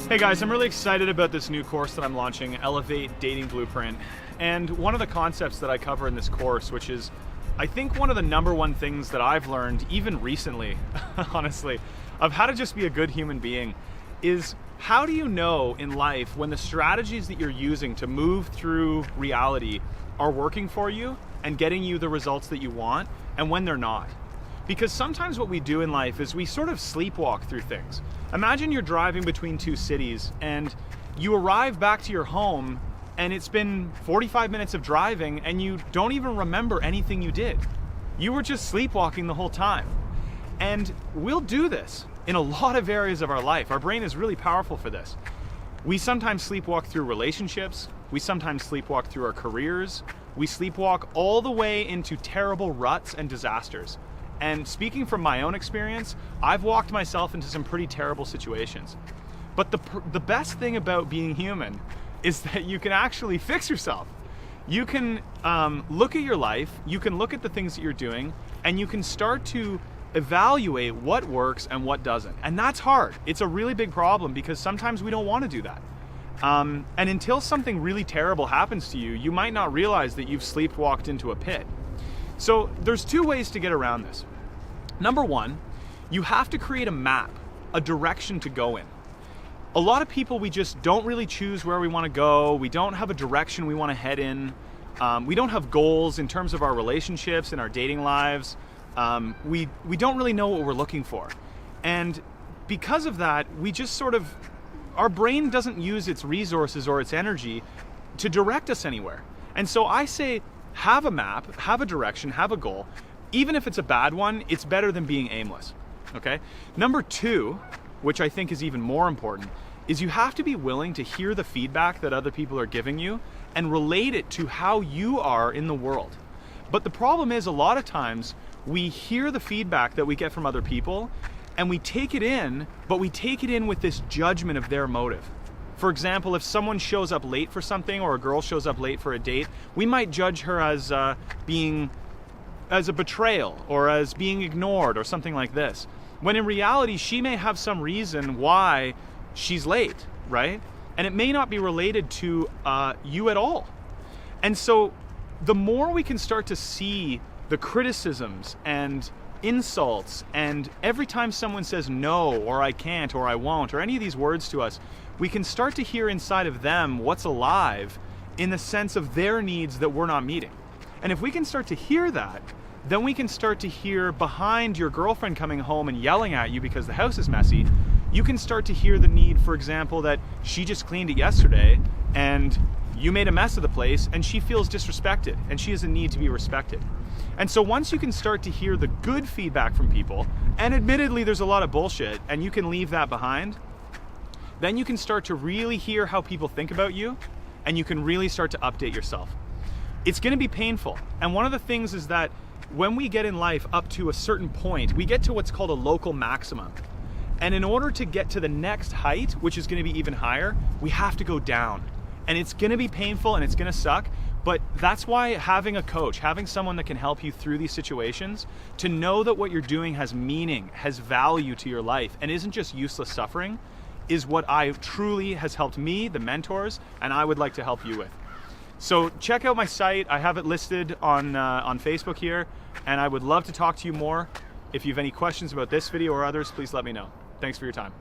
Hey guys, I'm really excited about this new course that I'm launching, Elevate Dating Blueprint. And one of the concepts that I cover in this course, which is, I think, one of the #1 things that I've learned, even recently, honestly, of how to just be a good human being, is how do you know in life when the strategies that you're using to move through reality are working for you and getting you the results that you want, and when they're not? Because sometimes what we do in life is we sort of sleepwalk through things. Imagine you're driving between two cities and you arrive back to your home and it's been 45 minutes of driving and you don't even remember anything you did. You were just sleepwalking the whole time. And we'll do this in a lot of areas of our life. Our brain is really powerful for this. We sometimes sleepwalk through relationships. We sometimes sleepwalk through our careers. We sleepwalk all the way into terrible ruts and disasters. And speaking from my own experience, I've walked myself into some pretty terrible situations. But the best thing about being human is that you can actually fix yourself. You can look at your life, you can look at the things that you're doing, and you can start to evaluate what works and what doesn't. And that's hard. It's a really big problem because sometimes we don't want to do that. And until something really terrible happens to you, you might not realize that you've sleepwalked into a pit. So there's two ways to get around this. #1, you have to create a map, a direction to go in. A lot of people, we just don't really choose where we want to go. We don't have a direction we want to head in. We don't have goals in terms of our relationships and our dating lives. We don't really know what we're looking for. And because of that, we just sort of, our brain doesn't use its resources or its energy to direct us anywhere. And so I say, have a map, have a direction, have a goal. Even if it's a bad one, it's better than being aimless, okay? #2, which I think is even more important, is you have to be willing to hear the feedback that other people are giving you and relate it to how you are in the world. But the problem is, a lot of times we hear the feedback that we get from other people and we take it in, but we take it in with this judgment of their motive. For example, if someone shows up late for something or a girl shows up late for a date, we might judge her as being as a betrayal or as being ignored or something like this. When in reality, she may have some reason why she's late, right? And it may not be related to you at all. And so the more we can start to see the criticisms and insults, and every time someone says no, or I can't, or I won't, or any of these words to us, we can start to hear inside of them what's alive in the sense of their needs that we're not meeting. And if we can start to hear that, then we can start to hear behind your girlfriend coming home and yelling at you because the house is messy, you can start to hear the need, for example, that she just cleaned it yesterday and you made a mess of the place and she feels disrespected and she has a need to be respected. And so once you can start to hear the good feedback from people, and admittedly there's a lot of bullshit and you can leave that behind, then you can start to really hear how people think about you and you can really start to update yourself. It's going to be painful. And one of the things is that when we get in life up to a certain point, we get to what's called a local maximum. And in order to get to the next height, which is going to be even higher, we have to go down. And it's going to be painful and it's going to suck. But that's why having a coach, having someone that can help you through these situations, to know that what you're doing has meaning, has value to your life, and isn't just useless suffering, is what truly has helped me, the mentors, and I would like to help you with. So check out my site. I have it listed on Facebook here, and I would love to talk to you more. If you have any questions about this video or others, please let me know. Thanks for your time.